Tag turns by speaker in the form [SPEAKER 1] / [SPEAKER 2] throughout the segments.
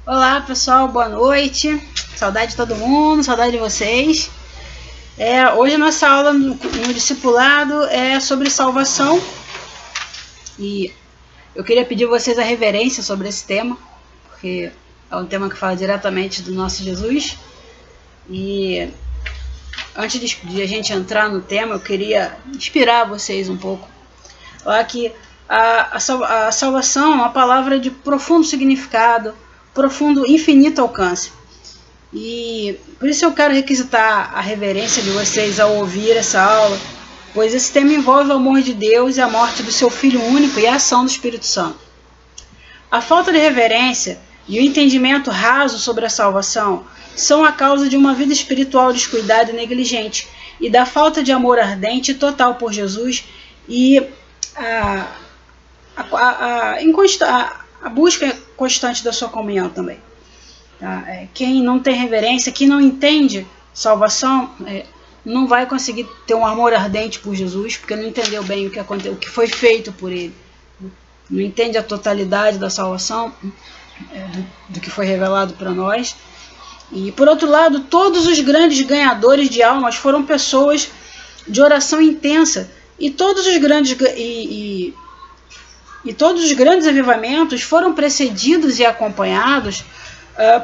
[SPEAKER 1] Olá pessoal, boa noite, saudade de todo mundo, saudade de vocês. Hoje a nossa aula no discipulado é sobre salvação e eu queria pedir a vocês a reverência sobre esse tema, porque é um tema que fala diretamente do nosso Jesus. E antes de a gente entrar no tema, eu queria inspirar vocês um pouco. Falar que a salvação é uma palavra de profundo significado, profundo, infinito alcance. E por isso eu quero requisitar a reverência de vocês ao ouvir essa aula, pois esse tema envolve o amor de Deus e a morte do seu Filho único e a ação do Espírito Santo. A falta de reverência e o entendimento raso sobre a salvação são a causa de uma vida espiritual descuidada e negligente, e da falta de amor ardente e total por Jesus e a busca constante da sua comunhão também. Tá? Quem não tem reverência, quem não entende salvação, não vai conseguir ter um amor ardente por Jesus, porque não entendeu bem o que foi feito por ele. Não entende a totalidade da salvação, do que foi revelado para nós. E por outro lado, todos os grandes ganhadores de almas foram pessoas de oração intensa, e todos os grandes avivamentos foram precedidos e acompanhados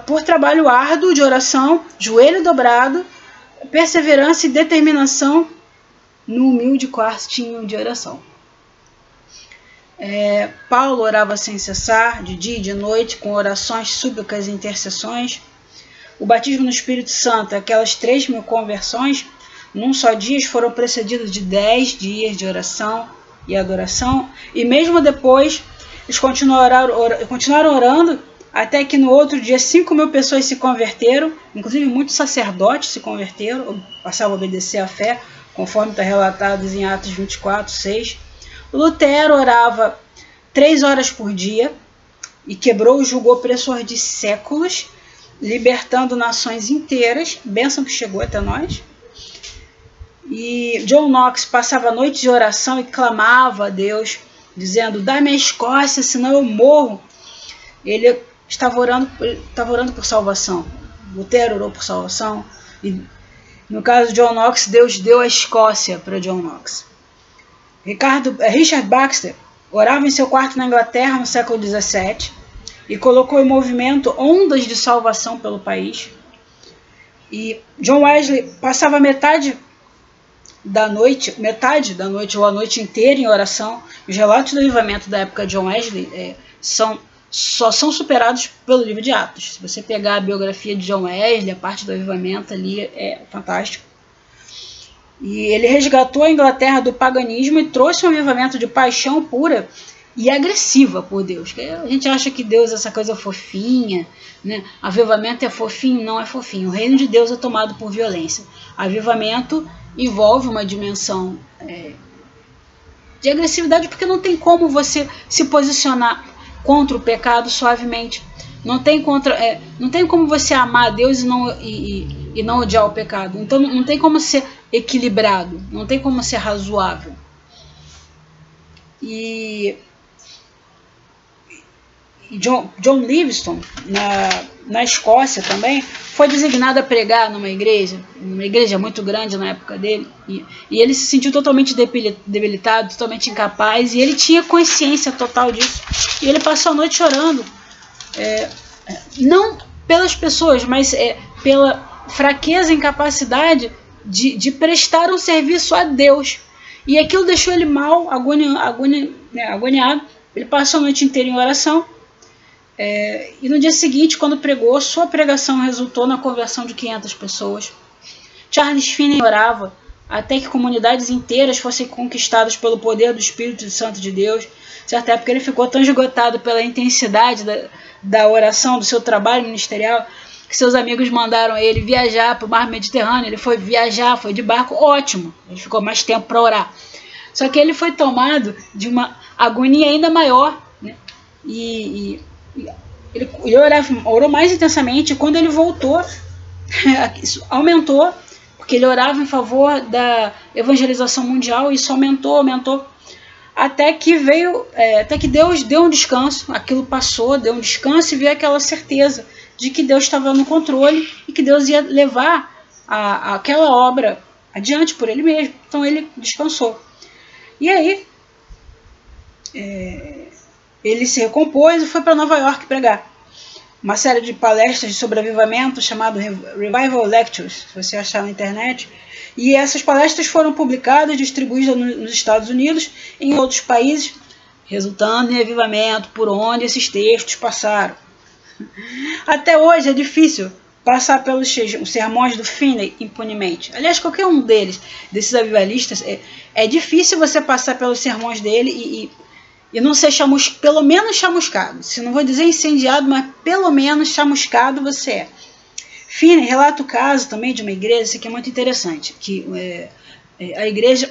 [SPEAKER 1] por trabalho árduo de oração, joelho dobrado, perseverança e determinação no humilde quartinho de oração. Paulo orava sem cessar, de dia e de noite, com orações, súplicas e intercessões. O batismo no Espírito Santo, aquelas 3.000 conversões, num só dia, foram precedidos de 10 dias de oração e adoração, e mesmo depois eles continuaram orando, até que no outro dia 5.000 pessoas se converteram, inclusive muitos sacerdotes se converteram, passavam a obedecer à fé, conforme está relatado em Atos 24:6. Lutero orava 3 horas por dia e quebrou o jugo opressor de séculos, libertando nações inteiras, bênção que chegou até nós. E John Knox passava noites de oração e clamava a Deus, dizendo: dá-me a Escócia, senão eu morro. Ele estava orando por salvação. Lutero orou por salvação. E no caso de John Knox, Deus deu a Escócia para John Knox. Richard Baxter orava em seu quarto na Inglaterra no século XVII e colocou em movimento ondas de salvação pelo país. E John Wesley passava metade da noite ou a noite inteira em oração. Os relatos do avivamento da época de John Wesley só são superados pelo livro de Atos. Se você pegar a biografia de John Wesley, a parte do avivamento ali é fantástico. E ele resgatou a Inglaterra do paganismo e trouxe um avivamento de paixão pura e agressiva por Deus. A gente acha que Deus é essa coisa fofinha, né? Avivamento é fofinho, não é fofinho. O reino de Deus é tomado por violência. Avivamento envolve uma dimensão de agressividade, porque não tem como você se posicionar contra o pecado suavemente. Não tem como você amar a Deus e não odiar o pecado. Então não tem como ser equilibrado, não tem como ser razoável. E John Livingstone, na Escócia também, foi designado a pregar numa igreja muito grande na época dele, e ele se sentiu totalmente debilitado, totalmente incapaz, e ele tinha consciência total disso, e ele passou a noite chorando, não pelas pessoas, mas pela fraqueza e incapacidade de prestar um serviço a Deus, e aquilo deixou ele mal, agoniado. Ele passou a noite inteira em oração. E no dia seguinte, quando pregou, sua pregação resultou na conversão de 500 pessoas. Charles Finney orava até que comunidades inteiras fossem conquistadas pelo poder do Espírito Santo de Deus. Certa época ele ficou tão esgotado pela intensidade da oração, do seu trabalho ministerial, que seus amigos mandaram ele viajar para o mar Mediterrâneo. Ele foi viajar, foi de barco, ótimo, ele ficou mais tempo para orar. Só que ele foi tomado de uma agonia ainda maior, né? Ele orou mais intensamente. Quando ele voltou, isso aumentou, porque ele orava em favor da evangelização mundial, e isso aumentou, até que Deus deu um descanso, aquilo passou, deu um descanso e veio aquela certeza de que Deus estava no controle e que Deus ia levar aquela obra adiante por ele mesmo. Então ele descansou. E aí ele se recompôs e foi para Nova York pregar uma série de palestras sobre avivamento chamado Revival Lectures, se você achar na internet. E essas palestras foram publicadas e distribuídas nos Estados Unidos e em outros países, resultando em avivamento por onde esses textos passaram. Até hoje é difícil passar pelos sermões do Finney impunemente. Aliás, qualquer um desses avivalistas, é difícil você passar pelos sermões dele e não ser pelo menos chamuscado. Se não vou dizer incendiado, mas pelo menos chamuscado você é. Finney relata o caso também de uma igreja, isso aqui é muito interessante, que a igreja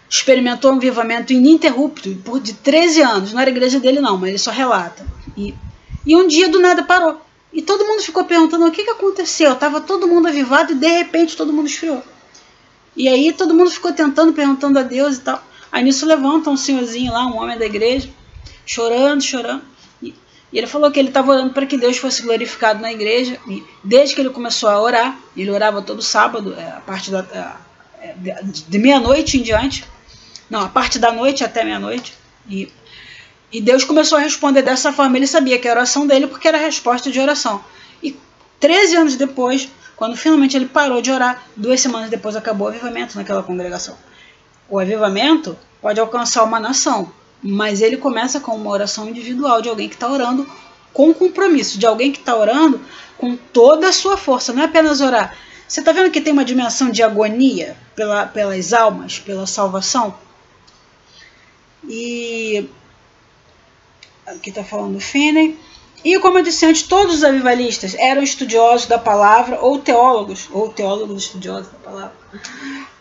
[SPEAKER 1] experimentou um avivamento ininterrupto de 13 anos. Não era a igreja dele não, mas ele só relata. E um dia do nada parou. E todo mundo ficou perguntando o que aconteceu. Estava todo mundo avivado e de repente todo mundo esfriou. E aí todo mundo ficou perguntando a Deus e tal. Aí nisso levanta um senhorzinho lá, um homem da igreja, chorando. E ele falou que ele estava orando para que Deus fosse glorificado na igreja. E desde que ele começou a orar, ele orava todo sábado, a parte de meia-noite em diante. Não, a parte da noite até meia-noite. E Deus começou a responder dessa forma. Ele sabia que era a oração dele porque era a resposta de oração. E 13 anos depois, quando finalmente ele parou de orar, 2 semanas depois acabou o avivamento naquela congregação. O avivamento pode alcançar uma nação, mas ele começa com uma oração individual de alguém que está orando com compromisso, de alguém que está orando com toda a sua força. Não é apenas orar. Você está vendo que tem uma dimensão de agonia pelas almas, pela salvação? E aqui está falando Finney. E como eu disse antes, todos os avivalistas eram estudiosos da palavra ou teólogos estudiosos da palavra.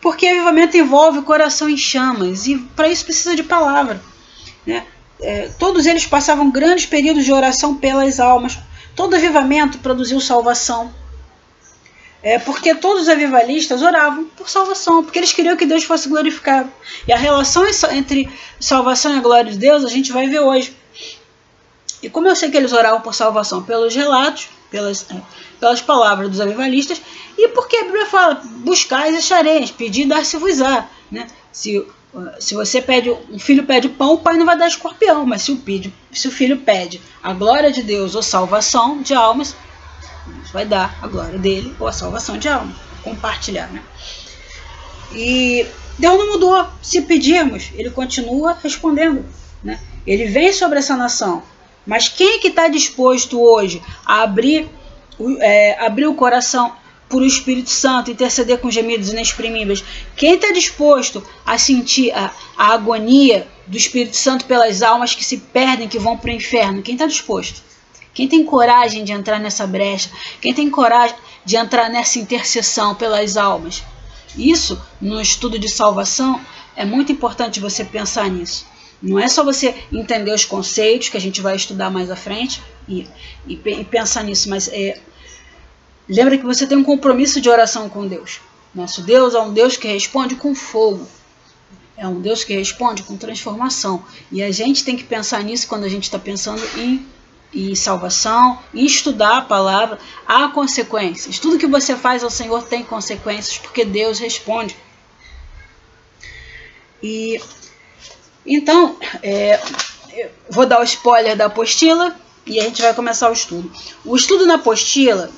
[SPEAKER 1] Porque avivamento envolve o coração em chamas e para isso precisa de palavra, né? Todos eles passavam grandes períodos de oração pelas almas. Todo avivamento produziu salvação. Porque todos os avivalistas oravam por salvação, porque eles queriam que Deus fosse glorificado. E a relação entre salvação e a glória de Deus a gente vai ver hoje. E como eu sei que eles oravam por salvação? Pelos relatos, pelas palavras dos avivalistas, e porque a Bíblia fala, buscais e achareis, pedir e dar-se-vos-á, né? Se você pede, um filho pede pão, o pai não vai dar escorpião, mas se o filho pede a glória de Deus ou salvação de almas, Deus vai dar a glória dele ou a salvação de almas, compartilhar, né? E Deus não mudou. Se pedirmos, ele continua respondendo, né? Ele vem sobre essa nação. Mas quem é que está disposto hoje a abrir o coração por o Espírito Santo, interceder com gemidos inexprimíveis? Quem está disposto a sentir a agonia do Espírito Santo pelas almas que se perdem, que vão para o inferno? Quem está disposto? Quem tem coragem de entrar nessa brecha? Quem tem coragem de entrar nessa intercessão pelas almas? Isso, no estudo de salvação, é muito importante você pensar nisso. Não é só você entender os conceitos, que a gente vai estudar mais à frente, e pensar nisso, mas lembra que você tem um compromisso de oração com Deus. Nosso Deus é um Deus que responde com fogo. É um Deus que responde com transformação. E a gente tem que pensar nisso quando a gente está pensando em salvação, em estudar a palavra. Há consequências. Tudo que você faz ao Senhor tem consequências, porque Deus responde. Então, vou dar o spoiler da apostila e a gente vai começar o estudo. O estudo na apostila,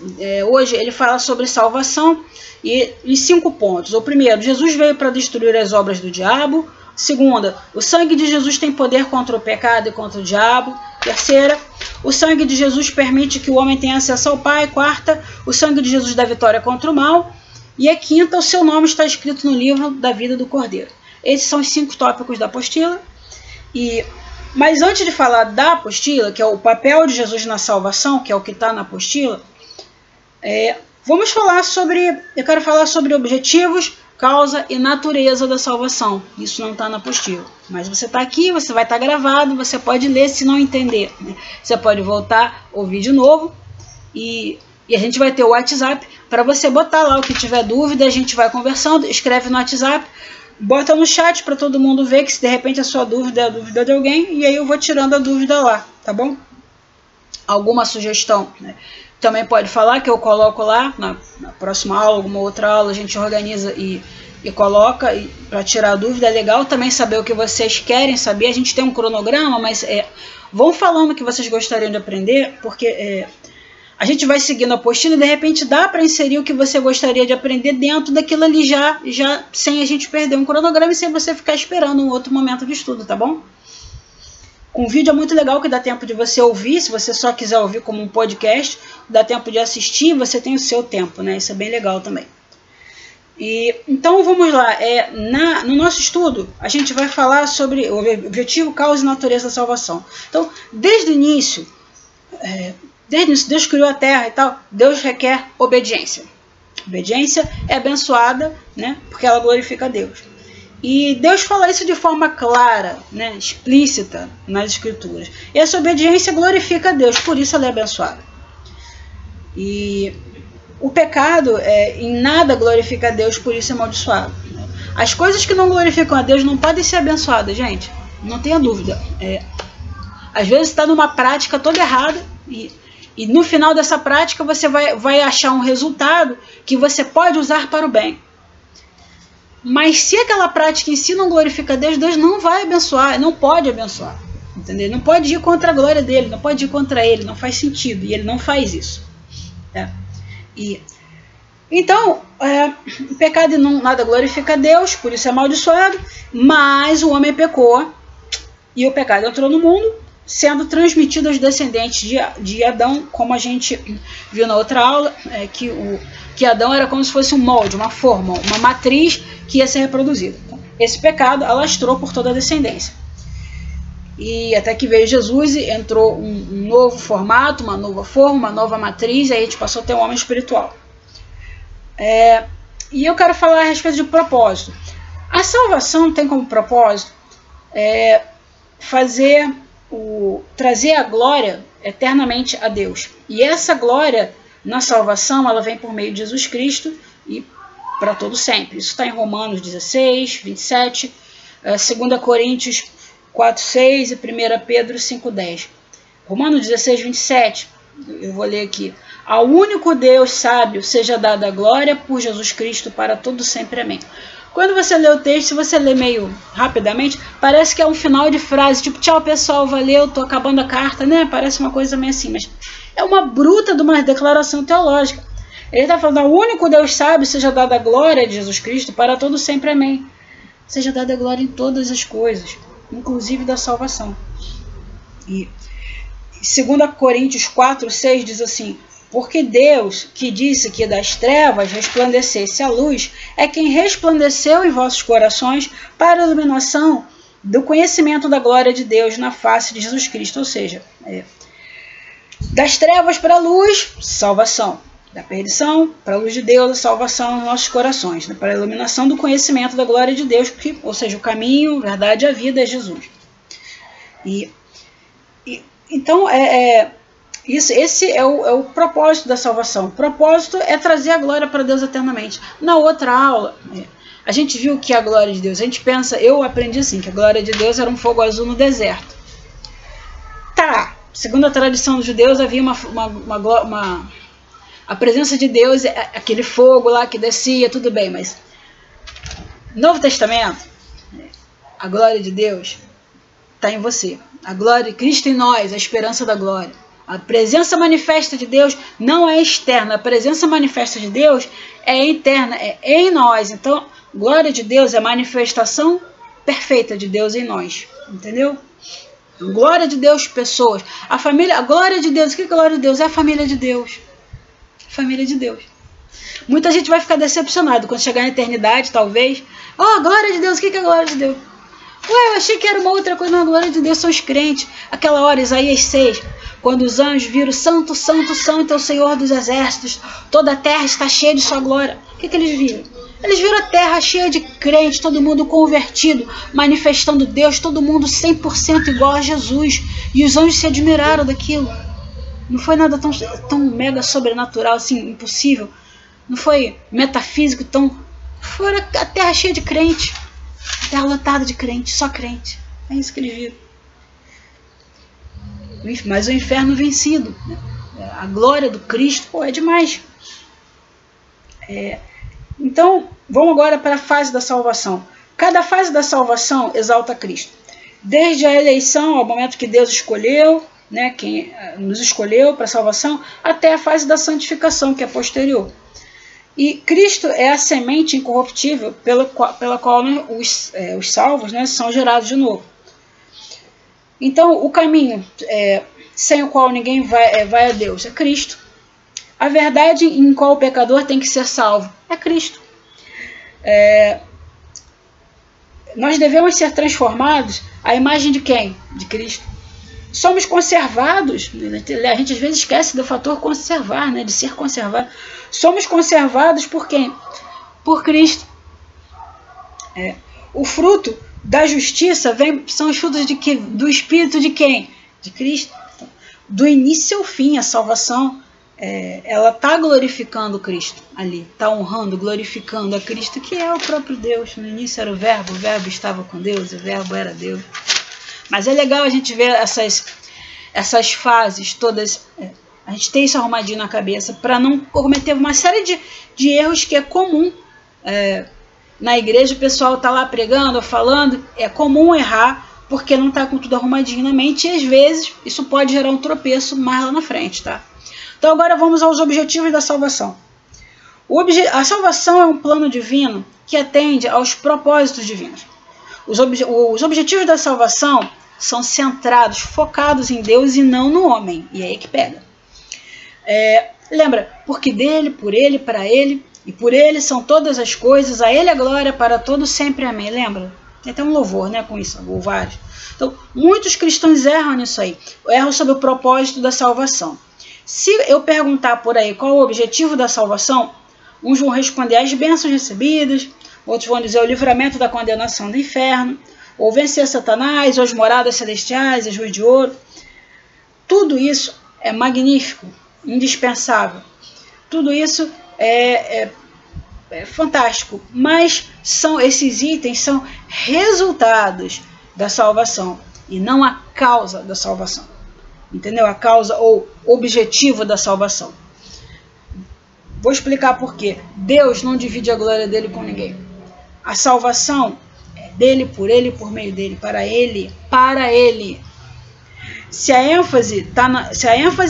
[SPEAKER 1] hoje, ele fala sobre salvação e em 5 pontos. O primeiro, Jesus veio para destruir as obras do diabo. Segunda, o sangue de Jesus tem poder contra o pecado e contra o diabo. Terceira, o sangue de Jesus permite que o homem tenha acesso ao Pai. Quarta, o sangue de Jesus dá vitória contra o mal. E a quinta, o seu nome está escrito no livro da vida do Cordeiro. Esses são os 5 tópicos da apostila. Mas antes de falar da apostila, que é o papel de Jesus na salvação, que é o que está na apostila, eu quero falar sobre objetivos, causa e natureza da salvação. Isso não está na apostila. Mas você está aqui, você vai estar gravado, você pode ler se não entender, né? Você pode voltar, ouvir de novo e a gente vai ter o WhatsApp para você botar lá o que tiver dúvida, a gente vai conversando, escreve no WhatsApp. bota no chat para todo mundo ver, que se de repente a sua dúvida é a dúvida de alguém, e aí eu vou tirando a dúvida lá, tá bom? Alguma sugestão, né? Também pode falar que eu coloco lá na próxima aula, alguma outra aula, a gente organiza e coloca para tirar a dúvida. É legal também saber o que vocês querem saber. A gente tem um cronograma, mas vão falando o que vocês gostariam de aprender, porque a gente vai seguindo a apostila e de repente dá para inserir o que você gostaria de aprender dentro daquilo ali já sem a gente perder um cronograma e sem você ficar esperando um outro momento de estudo, tá bom? Um vídeo é muito legal que dá tempo de você ouvir, se você só quiser ouvir como um podcast, dá tempo de assistir, você tem o seu tempo, né? Isso é bem legal também. Então vamos lá, no nosso estudo a gente vai falar sobre o objetivo, causa e natureza da salvação. Então, desde o início, Deus criou a terra e tal, Deus requer obediência. Obediência é abençoada, né? Porque ela glorifica a Deus. E Deus fala isso de forma clara, né, explícita nas Escrituras. E essa obediência glorifica a Deus, por isso ela é abençoada. E o pecado em nada glorifica a Deus, por isso é amaldiçoado. As coisas que não glorificam a Deus não podem ser abençoadas, gente. Não tenha dúvida. Às vezes está numa prática toda errada e no final dessa prática você vai achar um resultado que você pode usar para o bem. Mas se aquela prática em si não glorifica a Deus, Deus não vai abençoar, não pode abençoar, entendeu? Não pode ir contra a glória dele, não pode ir contra ele, não faz sentido, e ele não faz isso. Então, o pecado não nada glorifica a Deus, por isso é amaldiçoado, mas o homem pecou, e o pecado entrou no mundo, sendo transmitido aos descendentes de Adão, como a gente viu na outra aula, que Adão era como se fosse um molde, uma forma, uma matriz que ia ser reproduzida. Então, esse pecado alastrou por toda a descendência. E até que veio Jesus e entrou um novo formato, uma nova forma, uma nova matriz, e aí a gente passou a ter um homem espiritual. E eu quero falar a respeito de propósito. A salvação tem como propósito trazer a glória eternamente a Deus. E essa glória na salvação, ela vem por meio de Jesus Cristo e para todo sempre. Isso está em Romanos 16, 27, 2 Coríntios 4, 6 e 1 Pedro 5, 10. Romanos 16, 27, eu vou ler aqui. Ao único Deus sábio seja dada a glória por Jesus Cristo para todo sempre. Amém. Quando você lê o texto, se você lê meio rapidamente, parece que é um final de frase, tipo, tchau pessoal, valeu, tô acabando a carta, né? Parece uma coisa meio assim, mas é uma bruta de uma declaração teológica. Ele está falando, ao único Deus sábio seja dada a glória de Jesus Cristo para todo sempre. Amém. Seja dada a glória em todas as coisas, inclusive da salvação. E 2 Coríntios 4, 6 diz assim, porque Deus, que disse que das trevas resplandecesse a luz, é quem resplandeceu em vossos corações para a iluminação do conhecimento da glória de Deus na face de Jesus Cristo. Ou seja, das trevas para a luz, salvação. Da perdição para a luz de Deus, a salvação nos nossos corações. Né? Para a iluminação do conhecimento da glória de Deus, ou seja, o caminho, a verdade e a vida é Jesus. Então, esse é o propósito da salvação. O propósito é trazer a glória para Deus eternamente. Na outra aula, a gente viu que a glória de Deus, a gente pensa, eu aprendi assim, que a glória de Deus era um fogo azul no deserto. Tá, segundo a tradição dos judeus, havia a presença de Deus, aquele fogo lá que descia, tudo bem, mas no Novo Testamento, a glória de Deus está em você. A glória de Cristo em nós, a esperança da glória. A presença manifesta de Deus não é externa, a presença manifesta de Deus é interna, é em nós. Então, glória de Deus é a manifestação perfeita de Deus em nós, entendeu? Glória de Deus, pessoas. A glória de Deus, o que é a glória de Deus? É a família de Deus. Família de Deus. Muita gente vai ficar decepcionado quando chegar na eternidade, talvez. Oh, glória de Deus, o que é a glória de Deus? Ué, eu achei que era uma outra coisa. Não, a glória de Deus são os crentes. Aquela hora, Isaías 6, quando os anjos viram santo, santo, santo é o Senhor dos exércitos, toda a terra está cheia de sua glória. O que eles viram? Eles viram a terra cheia de crentes, todo mundo convertido, manifestando Deus, todo mundo 100% igual a Jesus. E os anjos se admiraram daquilo. Não foi nada tão mega sobrenatural, assim, impossível. Não foi metafísico, foi a terra cheia de crente. terra lotada de crente, só crente. É isso que eles viram. Mas o inferno vencido, né? A glória do Cristo, pô, é demais. Então, vamos agora para a fase da salvação. Cada fase da salvação exalta Cristo. Desde a eleição, ao momento que Deus escolheu, né, quem nos escolheu para a salvação, até a fase da santificação, que é posterior. E Cristo é a semente incorruptível pela qual os salvos, né, são gerados de novo. Então, o caminho sem o qual ninguém vai a Deus é Cristo. A verdade em qual o pecador tem que ser salvo é Cristo. Nós devemos ser transformados à imagem de quem? De Cristo. Somos conservados, a gente às vezes esquece do fator conservar, né, de ser conservado. Somos conservados por quem? Por Cristo. O fruto da justiça são os frutos do Espírito de quem? De Cristo. Do início ao fim, a salvação, ela está glorificando Cristo ali, está honrando, glorificando a Cristo, que é o próprio Deus. No início era o Verbo estava com Deus, o Verbo era Deus. Mas é legal a gente ver essas fases todas, a gente tem isso arrumadinho na cabeça, para não cometer uma série de erros que é comum. Na igreja o pessoal está lá pregando, falando, é comum errar, porque não está com tudo arrumadinho na mente, e às vezes isso pode gerar um tropeço mais lá na frente, tá? Então agora vamos aos objetivos da salvação. A salvação é um plano divino que atende aos propósitos divinos. Os objetivos da salvação são centrados, focados em Deus e não no homem. E é aí que pega. Lembra, porque dele, por ele, para ele, e por ele são todas as coisas, a ele a glória para todos sempre, amém. Lembra? Tem até um louvor, né, com isso, ou vários. Então, muitos cristãos erram nisso aí, erram sobre o propósito da salvação. Se eu perguntar por aí qual o objetivo da salvação, uns vão responder as bênçãos recebidas, outros vão dizer o livramento da condenação do inferno, ou vencer Satanás, ou as moradas celestiais, as ruas de ouro. Tudo isso é magnífico, indispensável. Tudo isso é fantástico, mas esses itens são resultados da salvação e não a causa da salvação. Entendeu? A causa ou objetivo da salvação. Vou explicar por quê. Deus não divide a glória dele com ninguém. A salvação é dele, por meio dele, para ele, para ele. Se a ênfase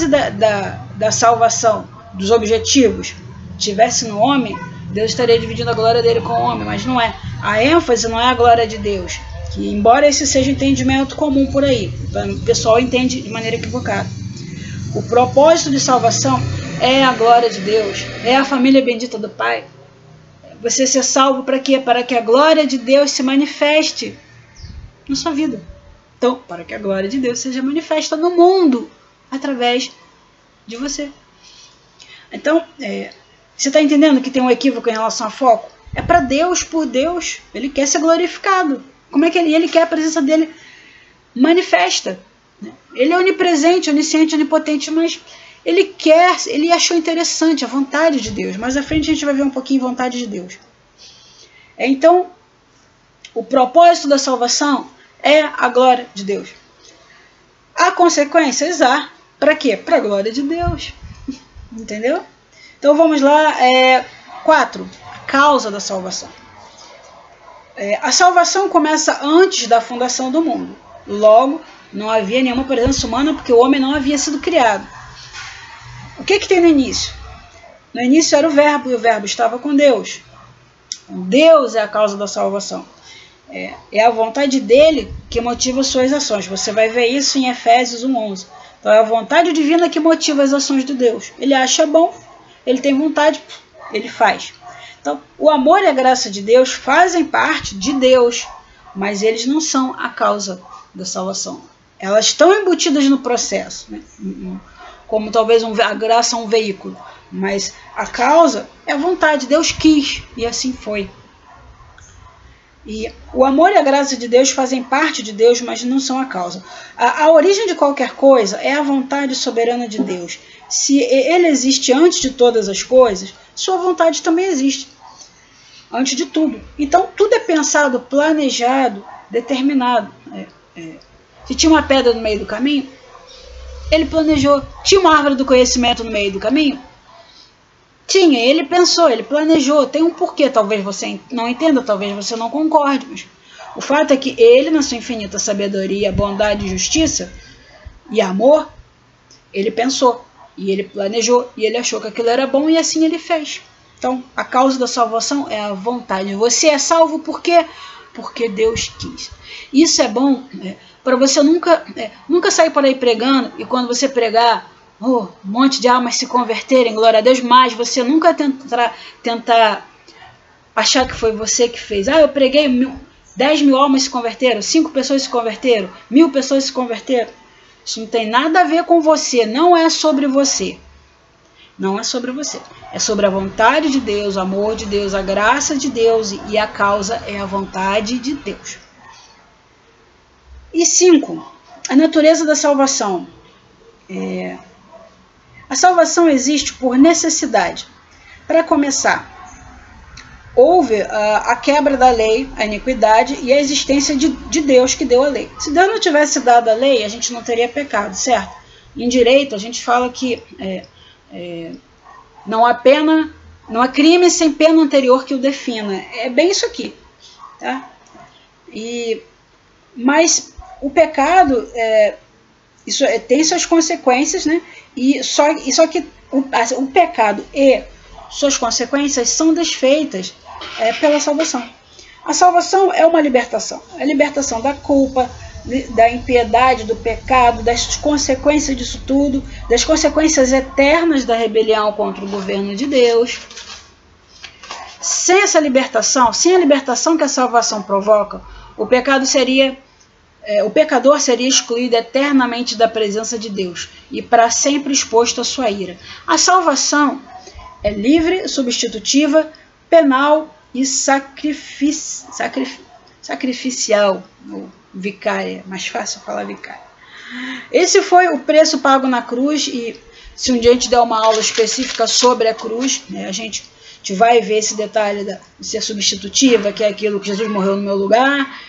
[SPEAKER 1] da salvação, dos objetivos, tivesse no homem, Deus estaria dividindo a glória dele com o homem, mas não é. A ênfase não é a glória de Deus, que embora esse seja um entendimento comum por aí, o pessoal entende de maneira equivocada. O propósito de salvação é a glória de Deus, é a família bendita do Pai. Você ser salvo para quê? Para que a glória de Deus se manifeste na sua vida. Então, para que a glória de Deus seja manifesta no mundo através de você. Então, você está entendendo que tem um equívoco em relação a foco? É para Deus, por Deus. Ele quer ser glorificado. Como é que ele quer a presença dele manifesta? Ele é onipresente, onisciente, onipotente, mas ele achou interessante a vontade de Deus. Mais à frente a gente vai ver um pouquinho a vontade de Deus. Então, o propósito da salvação é a glória de Deus. Há consequências? Há. Para quê? Para a glória de Deus. Entendeu? Então vamos lá. 4. A causa da salvação. A salvação começa antes da fundação do mundo. Logo, não havia nenhuma presença humana porque o homem não havia sido criado. O que tem no início? No início era o Verbo e o Verbo estava com Deus. Deus é a causa da salvação. É a vontade dele que motiva suas ações. Você vai ver isso em Efésios 1:11. Então é a vontade divina que motiva as ações de Deus. Ele acha bom, ele tem vontade, ele faz. Então, o amor e a graça de Deus fazem parte de Deus, mas eles não são a causa da salvação. Elas estão embutidas no processo, né? Como talvez a graça é um veículo, mas a causa é a vontade. Deus quis e assim foi. E o amor e a graça de Deus fazem parte de Deus, mas não são a causa. A origem de qualquer coisa é a vontade soberana de Deus. Se ele existe antes de todas as coisas, sua vontade também existe. antes de tudo. Então, tudo é pensado, planejado, determinado. Se tinha uma pedra no meio do caminho, ele planejou. Tinha uma árvore do conhecimento no meio do caminho? Tinha, ele pensou, ele planejou. Tem um porquê, talvez você não entenda, talvez você não concorde, mas o fato é que ele, na sua infinita sabedoria, bondade e justiça e amor, ele pensou, e ele planejou, e ele achou que aquilo era bom, e assim ele fez. Então, a causa da salvação é a vontade. Você é salvo por quê? Porque Deus quis. Isso é bom para você nunca sair por aí pregando, e quando você pregar, um monte de almas se converterem, glória a Deus, mas você nunca tentar achar que foi você que fez. Eu preguei 10 mil almas se converteram, 5 pessoas se converteram, 1000 pessoas se converteram. Isso não tem nada a ver com você, não é sobre você. Não é sobre você. É sobre a vontade de Deus, o amor de Deus, a graça de Deus, e a causa é a vontade de Deus. E 5. A natureza da salvação. A salvação existe por necessidade. Para começar, houve a quebra da lei, a iniquidade e a existência de Deus que deu a lei. Se Deus não tivesse dado a lei, a gente não teria pecado, certo? Em direito, a gente fala que não há crime sem pena anterior que o defina. É bem isso aqui, tá? Mas o pecado tem suas consequências, né? E só que o pecado e suas consequências são desfeitas pela salvação. A salvação é uma libertação. É a libertação da culpa, da impiedade, do pecado, das consequências disso tudo, das consequências eternas da rebelião contra o governo de Deus. Sem essa libertação, sem a libertação que a salvação provoca, o pecador seria excluído eternamente da presença de Deus e para sempre exposto à sua ira. A salvação é livre, substitutiva, penal e sacrificial. Vicária, mais fácil falar vicária. Esse foi o preço pago na cruz, e se um dia a gente der uma aula específica sobre a cruz, a gente vai ver esse detalhe de ser substitutiva, que é aquilo que Jesus morreu no meu lugar,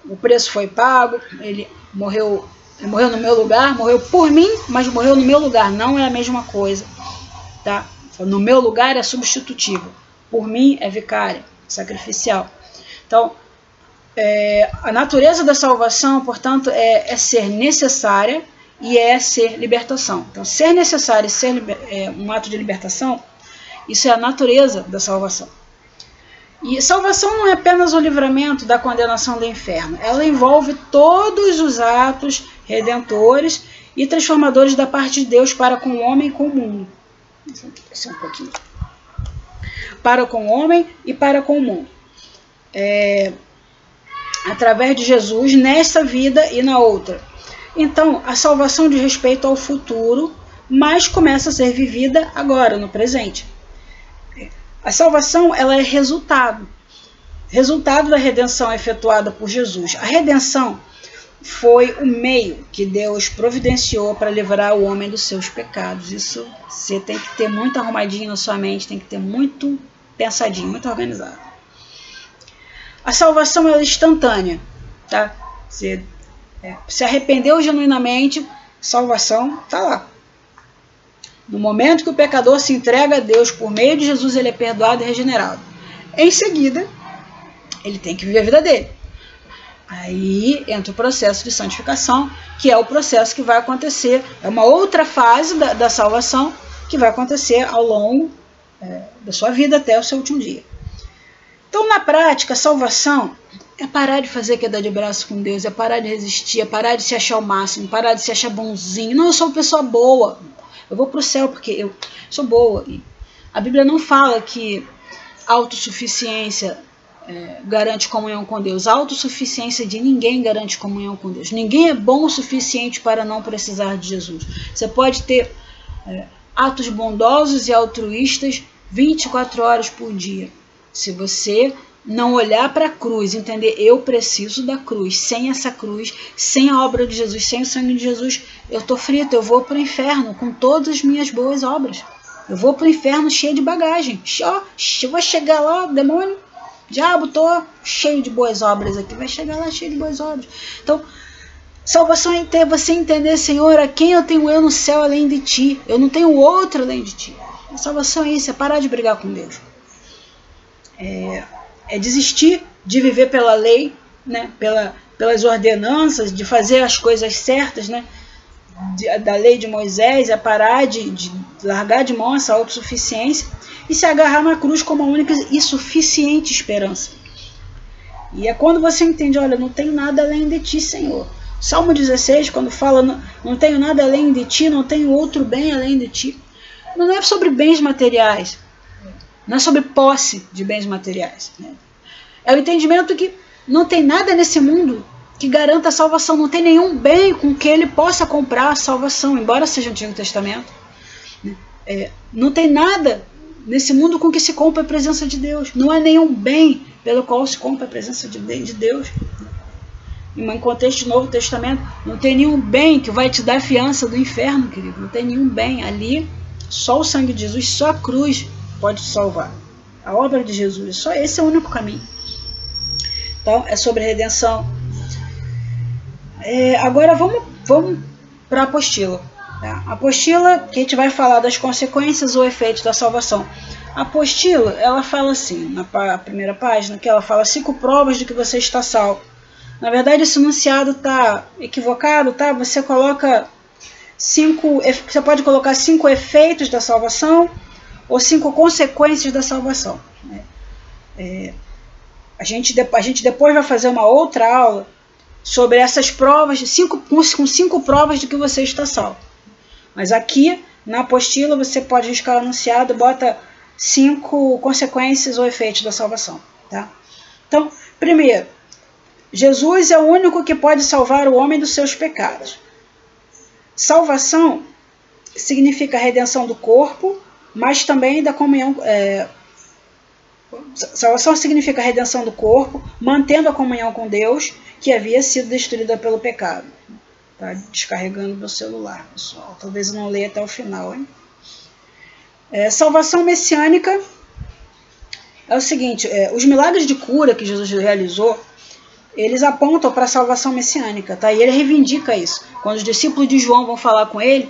[SPEAKER 1] o preço foi pago, ele morreu no meu lugar, morreu por mim, mas morreu no meu lugar, não é a mesma coisa, tá? No meu lugar é substitutivo, por mim é vicária, sacrificial. Então, a natureza da salvação, portanto, é ser necessária e é ser libertação. Então, ser necessário e ser um ato de libertação, isso é a natureza da salvação. E salvação não é apenas o livramento da condenação do inferno. Ela envolve todos os atos redentores e transformadores da parte de Deus para com o homem e com o mundo. Deixa eu um pouquinho. Para com o homem e para com o mundo. Através de Jesus, nesta vida e na outra. Então, a salvação diz respeito ao futuro, mas começa a ser vivida agora, no presente. A salvação, ela é resultado da redenção efetuada por Jesus. A redenção foi o meio que Deus providenciou para livrar o homem dos seus pecados. Isso você tem que ter muito arrumadinho na sua mente, tem que ter muito pensadinho, muito organizado. A salvação é instantânea, tá? Você se arrependeu genuinamente, salvação está lá. No momento que o pecador se entrega a Deus por meio de Jesus, ele é perdoado e regenerado. Em seguida, ele tem que viver a vida dele. Aí entra o processo de santificação, que é o processo que vai acontecer, é uma outra fase da salvação que vai acontecer ao longo da sua vida até o seu último dia. Então, na prática, a salvação é parar de fazer queda de braço com Deus, é parar de resistir, é parar de se achar o máximo, parar de se achar bonzinho. Não, eu sou uma pessoa boa, eu vou para o céu porque eu sou boa. E a Bíblia não fala que autossuficiência garante comunhão com Deus. A autossuficiência de ninguém garante comunhão com Deus. Ninguém é bom o suficiente para não precisar de Jesus. Você pode ter atos bondosos e altruístas 24 horas por dia. Se você não olhar para a cruz, entender, eu preciso da cruz. Sem essa cruz, sem a obra de Jesus, sem o sangue de Jesus, eu estou frito, eu vou para o inferno com todas as minhas boas obras. Eu vou para o inferno cheio de bagagem. Eu vou chegar lá, demônio, diabo, tô cheio de boas obras aqui. Vai chegar lá cheio de boas obras. Então, salvação é você entender, Senhor, a quem eu tenho eu no céu além de ti. Eu não tenho outro além de ti. A salvação é isso, é parar de brigar com Deus. É desistir de viver pela lei, né? Pelas ordenanças, de fazer as coisas certas, né? Da lei de Moisés, é parar de largar de mão essa autossuficiência e se agarrar na cruz como a única e suficiente esperança. E é quando você entende, olha, não tenho nada além de ti, Senhor. Salmo 16, quando fala, não tenho nada além de ti, não tenho outro bem além de ti. Não é sobre bens materiais, não é sobre posse de bens materiais. Né? É o entendimento que não tem nada nesse mundo que garanta a salvação, não tem nenhum bem com que ele possa comprar a salvação, embora seja o Antigo Testamento. Não tem nada nesse mundo com que se compra a presença de Deus. Não há nenhum bem pelo qual se compra a presença de Deus. Em contexto do Novo Testamento, não tem nenhum bem que vai te dar fiança do inferno, querido. Não tem nenhum bem ali. Só o sangue de Jesus, só a cruz pode te salvar. A obra de Jesus, só esse é o único caminho. Então, é sobre redenção. Agora vamos para a apostila. Tá? A apostila, que a gente vai falar das consequências ou efeitos da salvação. A apostila, ela fala assim, na primeira página, que ela fala 5 provas de que você está salvo. Na verdade, esse enunciado está equivocado, tá? Você coloca 5, você pode colocar 5 efeitos da salvação ou 5 consequências da salvação. A gente depois vai fazer uma outra aula sobre essas provas, com 5 provas de que você está salvo. Mas aqui, na apostila, você pode riscar o enunciado e bota 5 consequências ou efeitos da salvação. Tá? Então, primeiro, Jesus é o único que pode salvar o homem dos seus pecados. Salvação significa redenção do corpo, mas também da comunhão. Salvação significa redenção do corpo, mantendo a comunhão com Deus, que havia sido destruída pelo pecado. Tá descarregando meu celular, pessoal. Talvez eu não leia até o final, hein? Salvação messiânica é o seguinte: os milagres de cura que Jesus realizou, eles apontam para a salvação messiânica, tá? E ele reivindica isso. Quando os discípulos de João vão falar com ele,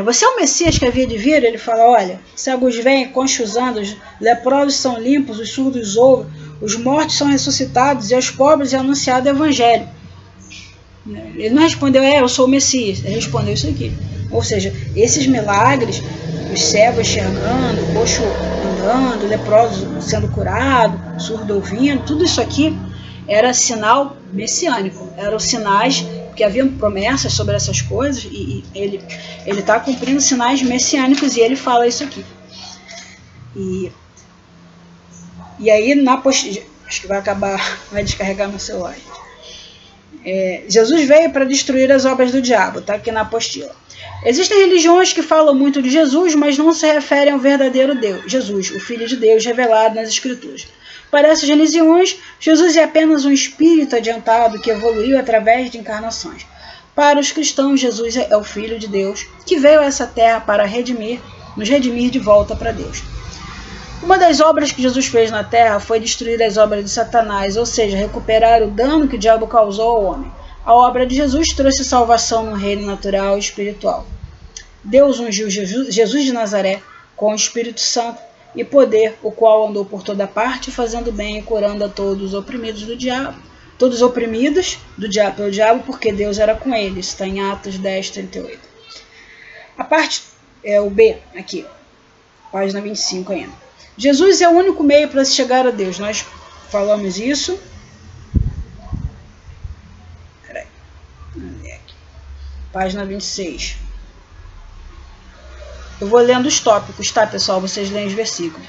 [SPEAKER 1] você é o Messias que havia de vir? Ele fala, olha, cegos vêm, coxos andam, os leprosos são limpos, os surdos ouvem, os mortos são ressuscitados e aos pobres é anunciado o evangelho. Ele não respondeu, eu sou o Messias. Ele respondeu isso aqui. Ou seja, esses milagres, os cegos enxergando, o coxo andando, o leproso sendo curado, surdo ouvindo, tudo isso aqui era sinal messiânico, eram sinais, porque haviam promessas sobre essas coisas, e ele está cumprindo sinais messiânicos, e ele fala isso aqui. E aí, acho que vai descarregar meu celular. Jesus veio para destruir as obras do diabo, está aqui na apostila. Existem religiões que falam muito de Jesus, mas não se referem ao verdadeiro Deus, Jesus, o Filho de Deus revelado nas Escrituras. Para essas religiões, Jesus é apenas um espírito adiantado que evoluiu através de encarnações. Para os cristãos, Jesus é o Filho de Deus, que veio a essa terra para nos redimir de volta para Deus. Uma das obras que Jesus fez na terra foi destruir as obras de Satanás, ou seja, recuperar o dano que o diabo causou ao homem. A obra de Jesus trouxe salvação no reino natural e espiritual. Deus ungiu Jesus de Nazaré com o Espírito Santo e poder, o qual andou por toda parte, fazendo bem e curando a todos os oprimidos do diabo. Todos oprimidos pelo diabo, porque Deus era com eles. Está em Atos 10, 38. A parte, o B, aqui, página 25 ainda. Jesus é o único meio para se chegar a Deus. Nós falamos isso. Peraí. Página 26. Eu vou lendo os tópicos, tá, pessoal? Vocês leem os versículos.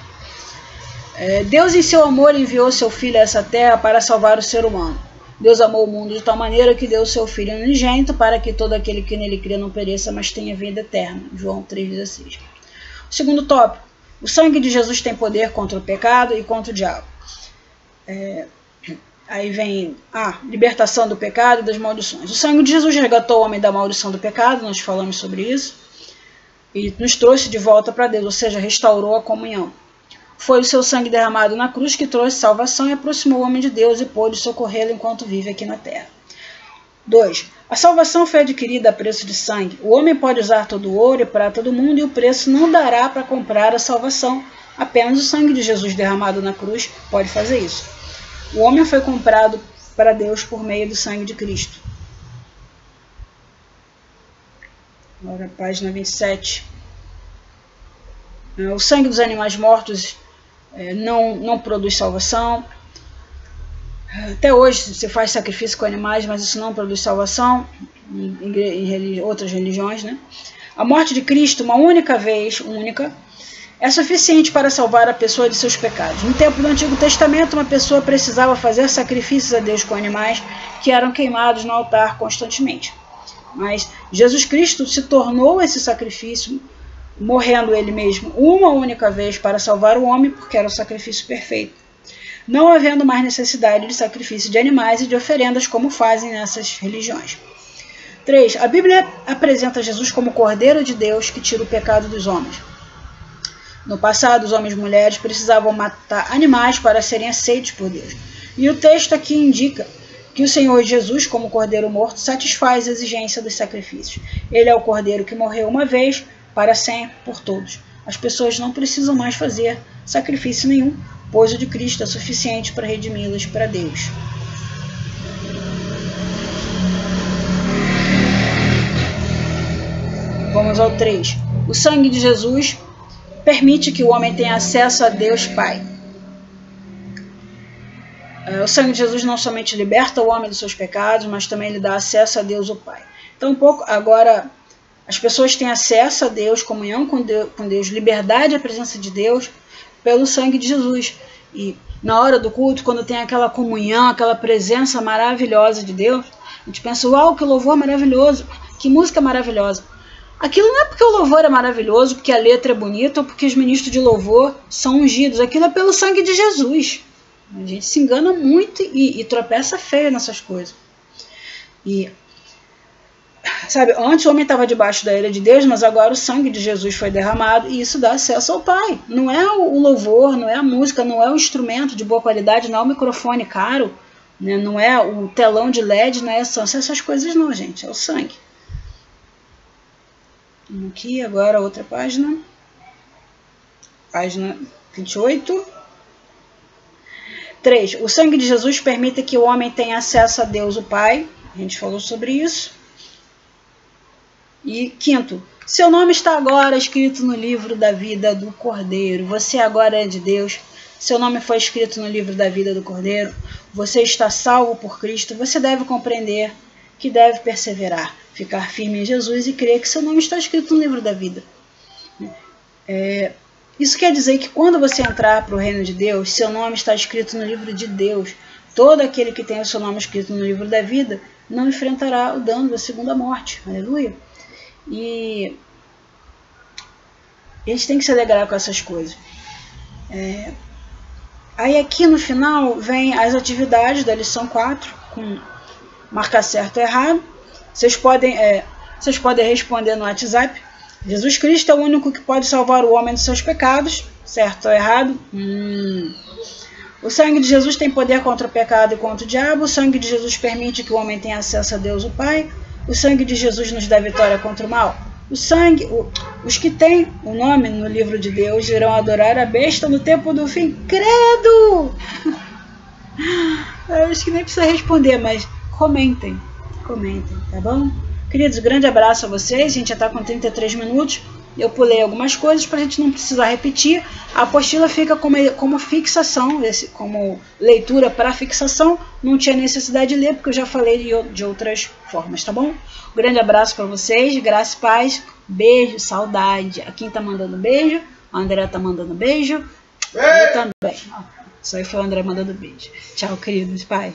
[SPEAKER 1] Deus, em seu amor, enviou seu Filho a essa terra para salvar o ser humano. Deus amou o mundo de tal maneira que deu seu Filho unigênito para que todo aquele que nele crê não pereça, mas tenha vida eterna. João 3,16. O segundo tópico. O sangue de Jesus tem poder contra o pecado e contra o diabo. Aí vem a libertação do pecado e das maldições. O sangue de Jesus resgatou o homem da maldição do pecado, nós falamos sobre isso. e nos trouxe de volta para Deus, ou seja, restaurou a comunhão. Foi o seu sangue derramado na cruz que trouxe salvação e aproximou o homem de Deus e pôde socorrê-lo enquanto vive aqui na terra. 2. A salvação foi adquirida a preço de sangue. O homem pode usar todo o ouro e prata do mundo e o preço não dará para comprar a salvação. Apenas o sangue de Jesus derramado na cruz pode fazer isso. O homem foi comprado para Deus por meio do sangue de Cristo. Agora, página 27. O sangue dos animais mortos não produz salvação. Até hoje se faz sacrifício com animais, mas isso não produz salvação em outras religiões, né? A morte de Cristo, uma única vez, é suficiente para salvar a pessoa de seus pecados. No tempo do Antigo Testamento, uma pessoa precisava fazer sacrifícios a Deus com animais que eram queimados no altar constantemente. Mas Jesus Cristo se tornou esse sacrifício, morrendo ele mesmo uma única vez para salvar o homem, porque era o sacrifício perfeito, não havendo mais necessidade de sacrifício de animais e de oferendas como fazem nessas religiões. 3. A Bíblia apresenta Jesus como Cordeiro de Deus que tira o pecado dos homens. No passado, os homens e mulheres precisavam matar animais para serem aceitos por Deus. E o texto aqui indica que o Senhor Jesus, como Cordeiro morto, satisfaz a exigência dos sacrifícios. Ele é o Cordeiro que morreu uma vez, para sempre, por todos. As pessoas não precisam mais fazer sacrifício nenhum, pois o de Cristo é suficiente para redimi-las para Deus. Vamos ao 3. O sangue de Jesus permite que o homem tenha acesso a Deus Pai. O sangue de Jesus não somente liberta o homem dos seus pecados, mas também lhe dá acesso a Deus o Pai. Então, agora, as pessoas têm acesso a Deus, comunhão com Deus, liberdade à presença de Deus, pelo sangue de Jesus. E na hora do culto, quando tem aquela comunhão, aquela presença maravilhosa de Deus, a gente pensa, uau, que louvor maravilhoso, que música maravilhosa. Aquilo não é porque o louvor é maravilhoso, porque a letra é bonita, ou porque os ministros de louvor são ungidos. Aquilo é pelo sangue de Jesus. A gente se engana muito e tropeça feio nessas coisas. E, sabe, antes o homem estava debaixo da ira de Deus, mas agora o sangue de Jesus foi derramado e isso dá acesso ao Pai. Não é o louvor, não é a música, não é o instrumento de boa qualidade, não é o microfone caro, né, não é o telão de LED, não é essas coisas não, gente, é o sangue. Aqui, agora outra página. Página 28. 3. O sangue de Jesus permite que o homem tenha acesso a Deus o Pai. A gente falou sobre isso. E 5. Seu nome está agora escrito no livro da vida do Cordeiro. Você agora é de Deus. Seu nome foi escrito no livro da vida do Cordeiro. Você está salvo por Cristo. Você deve compreender que deve perseverar, ficar firme em Jesus e crer que seu nome está escrito no livro da vida. Isso quer dizer que quando você entrar para o reino de Deus, seu nome está escrito no livro de Deus. Todo aquele que tem o seu nome escrito no livro da vida não enfrentará o dano da segunda morte. Aleluia. E a gente tem que se alegrar com essas coisas. Aí aqui no final vem as atividades da lição 4, com marcar certo ou errado. Vocês podem responder no WhatsApp. Jesus Cristo é o único que pode salvar o homem dos seus pecados. Certo ou errado? O sangue de Jesus tem poder contra o pecado e contra o diabo. O sangue de Jesus permite que o homem tenha acesso a Deus o Pai. O sangue de Jesus nos dá vitória contra o mal. Os que têm o nome no livro de Deus irão adorar a besta no tempo do fim. Credo! Eu acho que nem precisa responder, mas comentem, tá bom? Queridos, grande abraço a vocês. A gente já está com 33 minutos. Eu pulei algumas coisas para a gente não precisar repetir. A apostila fica como fixação, como leitura para fixação. Não tinha necessidade de ler, porque eu já falei de outras formas, tá bom? Grande abraço para vocês, graça e paz. Beijo, saudade. A Kim tá mandando beijo, a André tá mandando beijo. Eu também. Isso aí foi o André mandando beijo. Tchau, queridos. Pai.